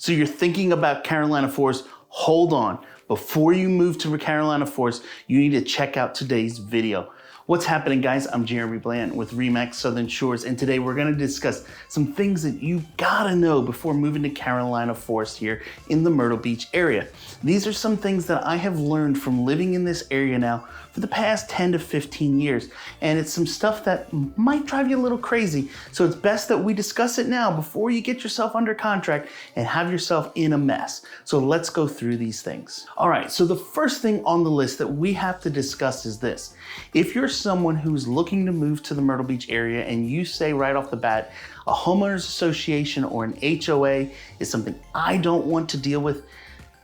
So you're thinking about Carolina Forest, hold on. Before you move to Carolina Forest, you need to check out today's video. What's happening, guys? I'm Jeremy Blanton with RE/MAX Southern Shores, and today we're gonna discuss some things that you gotta know before moving to Carolina Forest here in the Myrtle Beach area. These are some things that I have learned from living in this area now for the past 10 to 15 years, and it's some stuff that might drive you a little crazy, so it's best that we discuss it now before you get yourself under contract and have yourself in a mess. So let's go through these things. All right, so the first thing on the list that we have to discuss is this. If you're someone who's looking to move to the Myrtle Beach area and you say right off the bat, a homeowners association or an HOA is something I don't want to deal with,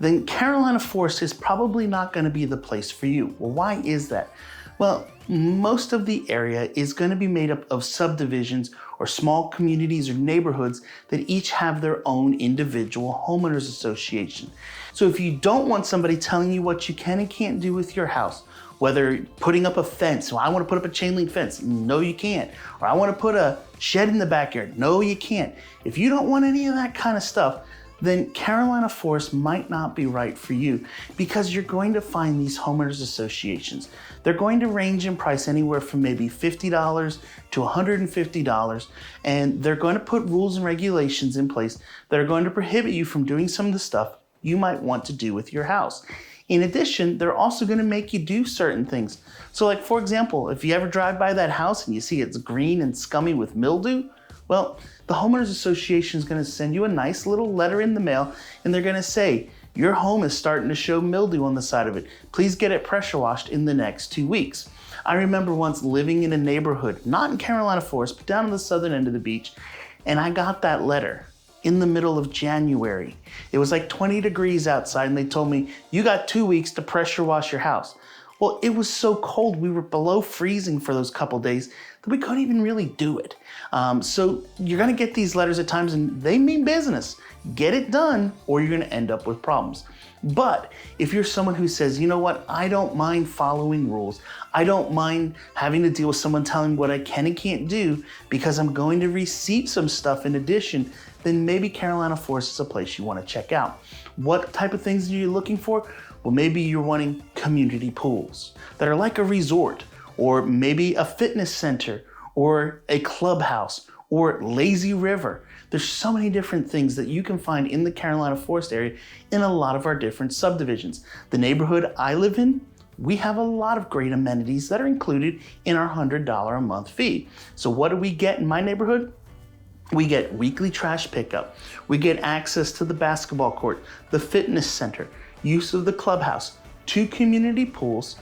then Carolina Forest is probably not going to be the place for you. Well, why is that? Well, most of the area is going to be made up of subdivisions or small communities or neighborhoods that each have their own individual homeowners association. So if you don't want somebody telling you what you can and can't do with your house, whether putting up a fence, well, I want to put up a chain link fence, no you can't. Or I want to put a shed in the backyard, no you can't. If you don't want any of that kind of stuff, then Carolina Forest might not be right for you because you're going to find these homeowners associations. They're going to range in price anywhere from maybe $50 to $150, and they're going to put rules and regulations in place that are going to prohibit you from doing some of the stuff you might want to do with your house. In addition, they're also going to make you do certain things. So like, for example, if you ever drive by that house and you see it's green and scummy with mildew, well, the Homeowners Association is going to send you a nice little letter in the mail, and they're going to say, your home is starting to show mildew on the side of it. Please get it pressure washed in the next 2 weeks. I remember once living in a neighborhood, not in Carolina Forest, but down on the southern end of the beach, and I got that letter in the middle of January. It was like 20 degrees outside, and they told me, you got 2 weeks to pressure wash your house. Well, it was so cold, we were below freezing for those couple days that we couldn't even really do it. So you're gonna get these letters at times and they mean business. Get it done or you're gonna end up with problems. But if you're someone who says, you know what, I don't mind following rules. I don't mind having to deal with someone telling me what I can and can't do because I'm going to receive some stuff in addition, then maybe Carolina Forest is a place you wanna check out. What type of things are you looking for? Well, maybe you're wanting community pools that are like a resort, or maybe a fitness center, or a clubhouse, or lazy river. There's so many different things that you can find in the Carolina Forest area in a lot of our different subdivisions. The neighborhood I live in, we have a lot of great amenities that are included in our $100 a month fee. So what do we get in my neighborhood? We get weekly trash pickup. We get access to the basketball court, the fitness center, use of the clubhouse, 2 community pools,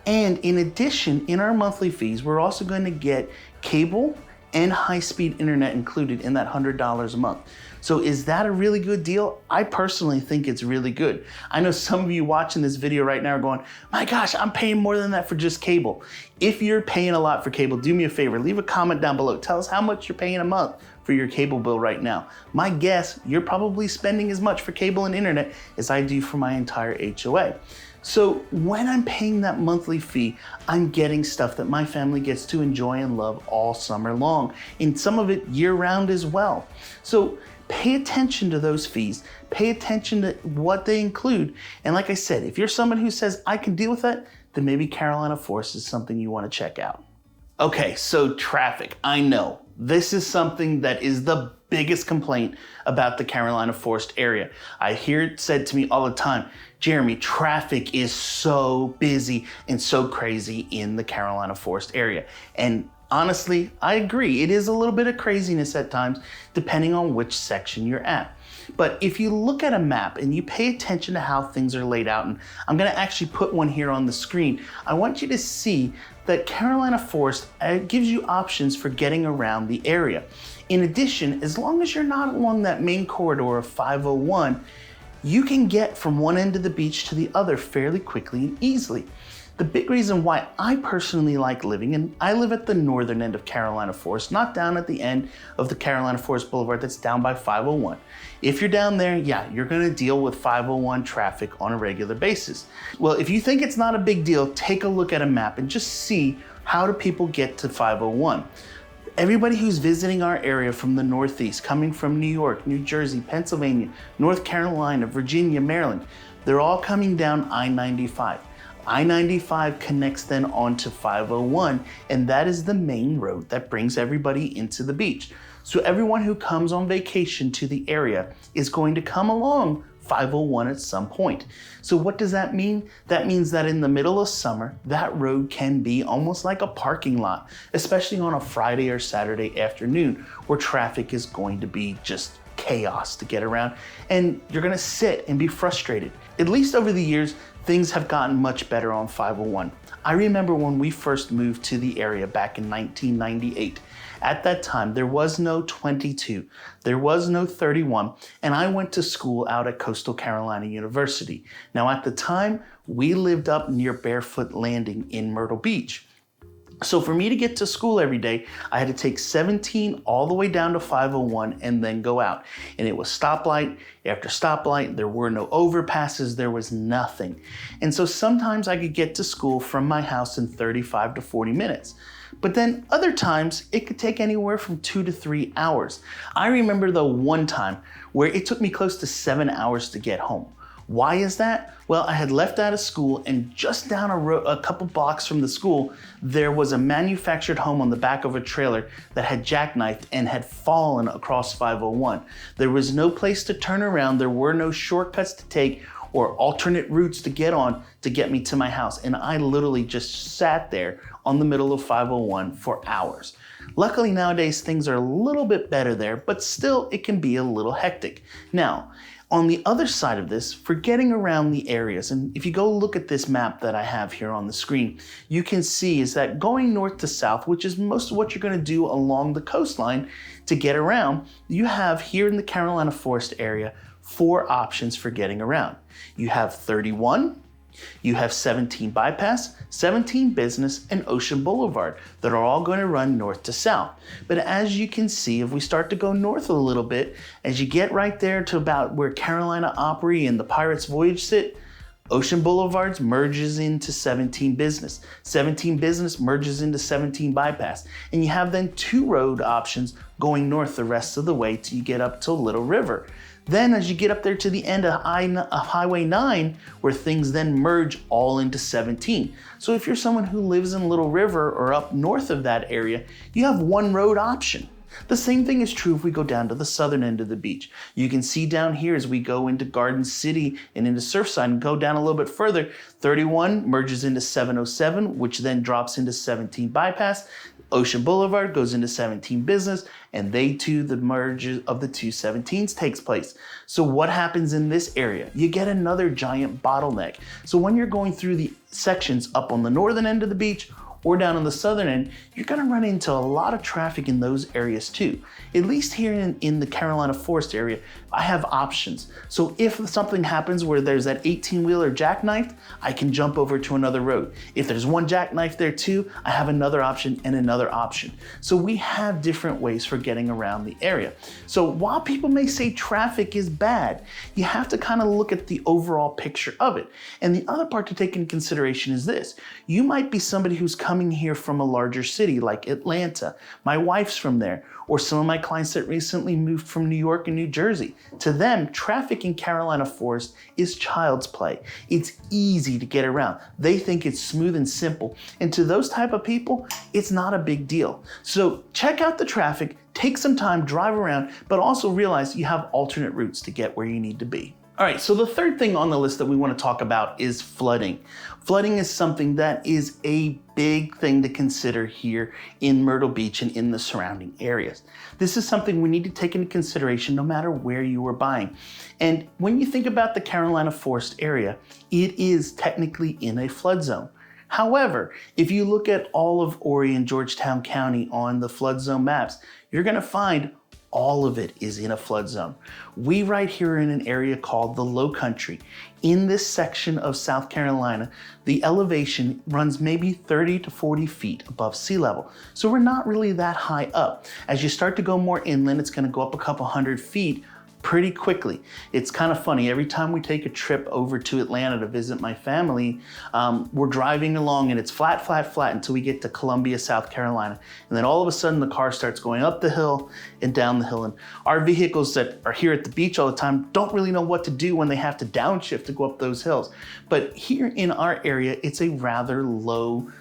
and in addition, in our monthly fees, we're also going to get cable and high-speed internet included in that $100 a month. So is that a really good deal? I personally think it's really good. I know some of you watching this video right now are going, my gosh, I'm paying more than that for just cable. If you're paying a lot for cable, do me a favor, leave a comment down below. Tell us how much you're paying a month for your cable bill right now. My guess, you're probably spending as much for cable and internet as I do for my entire HOA. So when I'm paying that monthly fee, I'm getting stuff that my family gets to enjoy and love all summer long, and some of it year round as well. So pay attention to those fees, pay attention to what they include. And like I said, if you're someone who says, I can deal with that, then maybe Carolina Forest is something you want to check out. Okay, so traffic, I know. This is something that is the biggest complaint about the Carolina Forest area. I hear it said to me all the time, Jeremy, traffic is so busy and so crazy in the Carolina Forest area. And honestly, I agree. It is a little bit of craziness at times, depending on which section you're at. But if you look at a map and you pay attention to how things are laid out, and I'm gonna actually put one here on the screen, I want you to see that Carolina Forest gives you options for getting around the area. In addition, as long as you're not along that main corridor of 501, you can get from one end of the beach to the other fairly quickly and easily. The big reason why I personally like living, and I live at the northern end of Carolina Forest, not down at the end of the Carolina Forest Boulevard that's down by 501. If you're down there, yeah, you're gonna deal with 501 traffic on a regular basis. Well, if you think it's not a big deal, take a look at a map and just see how do people get to 501. Everybody who's visiting our area from the Northeast, coming from New York, New Jersey, Pennsylvania, North Carolina, Virginia, Maryland, they're all coming down I-95. I-95 connects then onto 501, and that is the main road that brings everybody into the beach. So everyone who comes on vacation to the area is going to come along 501 at some point. So what does that mean? That means that in the middle of summer, that road can be almost like a parking lot, especially on a Friday or Saturday afternoon where traffic is going to be just chaos to get around, and you're gonna sit and be frustrated. At least over the years, things have gotten much better on 501. I remember when we first moved to the area back in 1998. At that time, there was no 22, there was no 31, and I went to school out at Coastal Carolina University. Now at the time, we lived up near Barefoot Landing in Myrtle Beach. So for me to get to school every day, I had to take 17 all the way down to 501 and then go out. And it was stoplight after stoplight. There were no overpasses. There was nothing. And so sometimes I could get to school from my house in 35 to 40 minutes. But then other times it could take anywhere from 2 to 3 hours. I remember the one time where it took me close to 7 hours to get home. Why is that? Well, I had left out of school, and just down a couple blocks from the school, there was a manufactured home on the back of a trailer that had jackknifed and had fallen across 501. There was no place to turn around. There were no shortcuts to take or alternate routes to get on to get me to my house. And I literally just sat there on the middle of 501 for hours. Luckily nowadays, things are a little bit better there, but still it can be a little hectic. Now, on the other side of this, for getting around the areas, and if you go look at this map that I have here on the screen, you can see is that going north to south, which is most of what you're going to do along the coastline to get around, you have here in the Carolina Forest area 4 options for getting around. You have 31, you have 17 Bypass, 17 Business, and Ocean Boulevard that are all going to run north to south. But as you can see, if we start to go north a little bit, as you get right there to about where Carolina Opry and the Pirates Voyage sit, Ocean Boulevards merges into 17 Business. 17 Business merges into 17 Bypass. And you have then 2 road options going north the rest of the way till you get up to Little River. Then as you get up there to the end of Highway 9, where things then merge all into 17. So if you're someone who lives in Little River or up north of that area, you have 1 road option. The same thing is true if we go down to the southern end of the beach. You can see down here as we go into Garden City and into Surfside and go down a little bit further, 31 merges into 707, which then drops into 17 Bypass. Ocean Boulevard goes into 17 Business, and they too, the merge of the 2 17s takes place. So what happens in this area? You get another giant bottleneck. So when you're going through the sections up on the northern end of the beach or down on the southern end, you're gonna run into a lot of traffic in those areas too. At least here in the Carolina Forest area, I have options. So if something happens where there's that 18-wheeler jackknifed, I can jump over to another road. If there's one jackknife there too, I have another option and another option. So we have different ways for getting around the area. So while people may say traffic is bad, you have to kind of look at the overall picture of it. And the other part to take into consideration is this. You might be somebody who's coming here from a larger city like Atlanta. My wife's from there, or some of my clients that recently moved from New York and New Jersey. To them, traffic in Carolina Forest is child's play. It's easy to get around. They think it's smooth and simple. And to those type of people, it's not a big deal. So check out the traffic, take some time, drive around, but also realize you have alternate routes to get where you need to be. All right, so the third thing on the list that we want to talk about is flooding. Flooding is something that is a big thing to consider here in Myrtle Beach and in the surrounding areas. This is something we need to take into consideration no matter where you are buying. And when you think about the Carolina Forest area, it is technically in a flood zone. However, if you look at all of Horry and Georgetown County on the flood zone maps, you're going to find all of it is in a flood zone. We right here in an area called the Low Country. In this section of South Carolina, the elevation runs maybe 30 to 40 feet above sea level. So we're not really that high up. As you start to go more inland, it's going to go up a couple hundred feet. pretty quickly. It's kind of funny. Every time we take a trip over to Atlanta to visit my family, we're driving along and it's flat, flat, flat until we get to Columbia, South Carolina. And then all of a sudden the car starts going up the hill and down the hill. And our vehicles that are here at the beach all the time don't really know what to do when they have to downshift to go up those hills. But here in our area, it's a rather low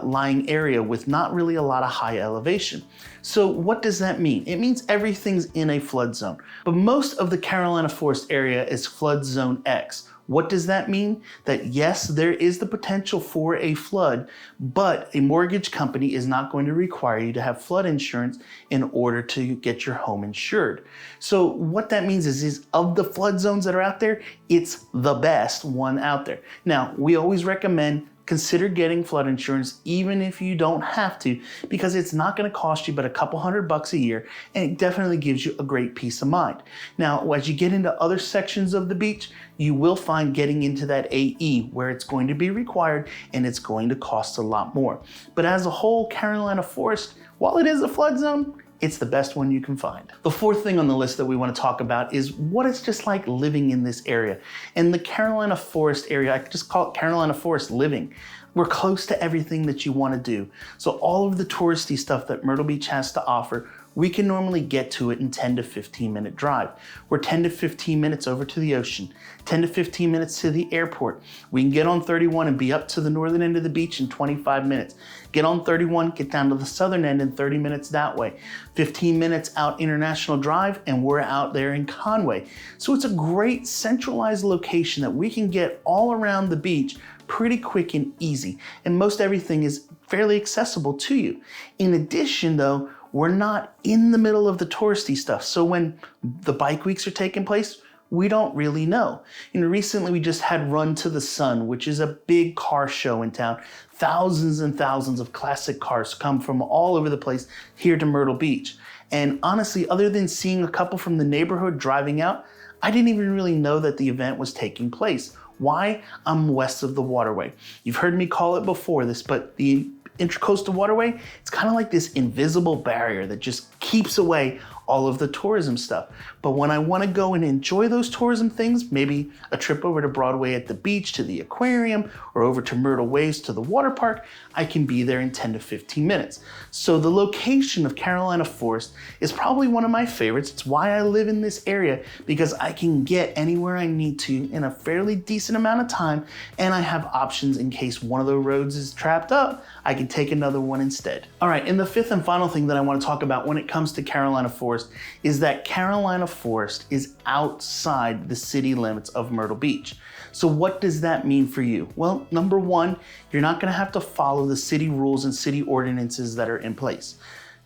lying area with not really a lot of high elevation. So what does that mean? It means everything's in a flood zone, but most of the Carolina Forest area is flood zone X. What does that mean? That yes, there is the potential for a flood, but a mortgage company is not going to require you to have flood insurance in order to get your home insured. So what that means is of the flood zones that are out there, it's the best one out there. Now, we always recommend consider getting flood insurance even if you don't have to, because it's not going to cost you but a couple $100 a year, and it definitely gives you a great peace of mind. Now, as you get into other sections of the beach, you will find getting into that AE where it's going to be required and it's going to cost a lot more. But as a whole, Carolina Forest, while it is a flood zone, it's the best one you can find. The fourth thing on the list that we want to talk about is what it's just like living in this area. And the Carolina Forest area, I just call it Carolina Forest living. We're close to everything that you want to do. So all of the touristy stuff that Myrtle Beach has to offer, we can normally get to it in 10 to 15 minute drive. We're 10 to 15 minutes over to the ocean, 10 to 15 minutes to the airport. We can get on 31 and be up to the northern end of the beach in 25 minutes. Get on 31, get down to the southern end in 30 minutes that way. 15 minutes out International Drive and we're out there in Conway. So it's a great centralized location that we can get all around the beach pretty quick and easy. And most everything is fairly accessible to you. In addition though, we're not in the middle of the touristy stuff. So when the bike weeks are taking place, we don't really know. Recently we just had Run to the Sun, which is a big car show in town. Thousands and thousands of classic cars come from all over the place here to Myrtle Beach. And honestly, other than seeing a couple from the neighborhood driving out, I didn't even really know that the event was taking place. Why? I'm west of the waterway. You've heard me call it before this, but the Intracoastal Waterway, it's kind of like this invisible barrier that just keeps away all of the tourism stuff. But when I want to go and enjoy those tourism things, maybe a trip over to Broadway at the beach to the aquarium or over to Myrtle Waves to the water park, I can be there in 10 to 15 minutes. So the location of Carolina Forest is probably one of my favorites. It's why I live in this area, because I can get anywhere I need to in a fairly decent amount of time, and I have options in case one of the roads is trapped up, I can take another one instead. All right, and the fifth and final thing that I want to talk about when it comes to Carolina Forest is that Carolina Forest is outside the city limits of Myrtle Beach. So what does that mean for you? Well, number one, you're not going to have to follow the city rules and city ordinances that are in place.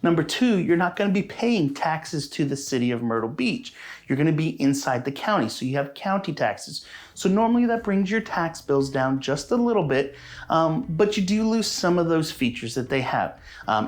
Number two, you're not going to be paying taxes to the city of Myrtle Beach. You're going to be inside the county, so you have county taxes. So normally that brings your tax bills down just a little bit, but you do lose some of those features that they have.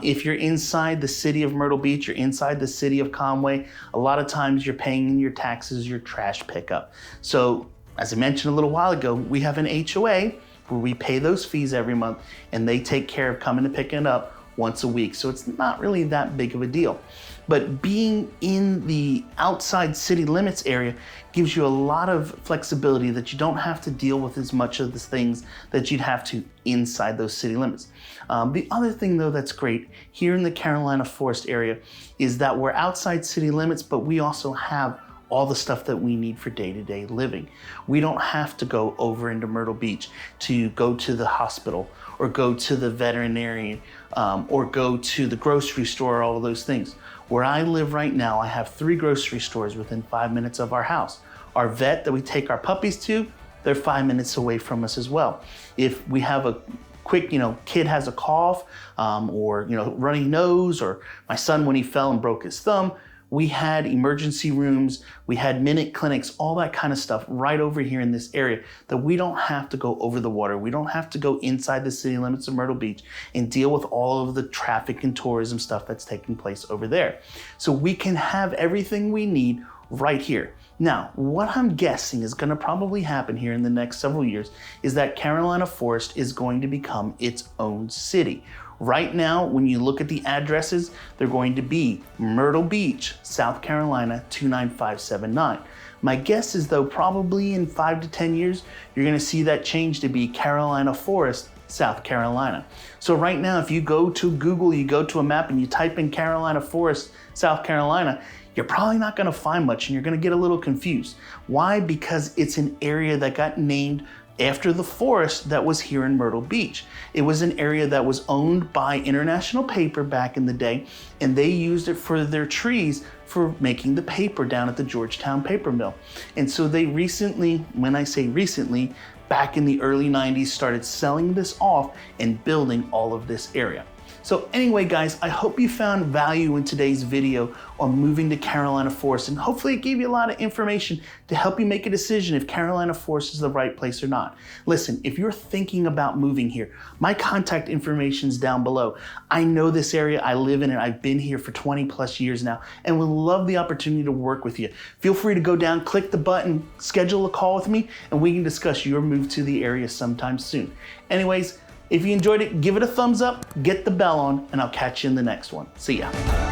If you're inside the city of Myrtle Beach, you're inside the city of Conway, a lot of times you're paying in your taxes your trash pickup. So as I mentioned a little while ago, we have an HOA where we pay those fees every month and they take care of coming and picking it up once a week. So it's not really that big of a deal. But being in the outside city limits area gives you a lot of flexibility that you don't have to deal with as much of the things that you'd have to inside those city limits. The other thing though that's great here in the Carolina Forest area is that we're outside city limits, but we also have all the stuff that we need for day-to-day living. We don't have to go over into Myrtle Beach to go to the hospital or go to the veterinarian or go to the grocery store, all of those things. Where I live right now, I have 3 grocery stores within 5 minutes of our house. Our vet that we take our puppies to, they're 5 minutes away from us as well. If we have a quick, kid has a cough or, runny nose, or my son when he fell and broke his thumb, we had emergency rooms, we had minute clinics, all that kind of stuff right over here in this area that we don't have to go over the water. We don't have to go inside the city limits of Myrtle Beach and deal with all of the traffic and tourism stuff that's taking place over there. So we can have everything we need right here. Now, what I'm guessing is going to probably happen here in the next several years is that Carolina Forest is going to become its own city. Right now, when you look at the addresses, they're going to be Myrtle Beach, South Carolina, 29579. My guess is though probably in 5 to 10 years, you're gonna see that change to be Carolina Forest, South Carolina. So right now, if you go to Google, you go to a map and you type in Carolina Forest, South Carolina, you're probably not gonna find much and you're gonna get a little confused. Why? Because it's an area that got named after the forest that was here in Myrtle Beach. It was an area that was owned by International Paper back in the day, and they used it for their trees for making the paper down at the Georgetown paper mill. And so they recently, when I say recently, back in the early 90s, started selling this off and building all of this area. So anyway, guys, I hope you found value in today's video on moving to Carolina Forest, and hopefully it gave you a lot of information to help you make a decision if Carolina Forest is the right place or not. Listen, if you're thinking about moving here, my contact information is down below. I know this area, I live in it, I've been here for 20 plus years now, and would love the opportunity to work with you. Feel free to go down, click the button, schedule a call with me, and we can discuss your move to the area sometime soon. Anyways, if you enjoyed it, give it a thumbs up, get the bell on, and I'll catch you in the next one. See ya.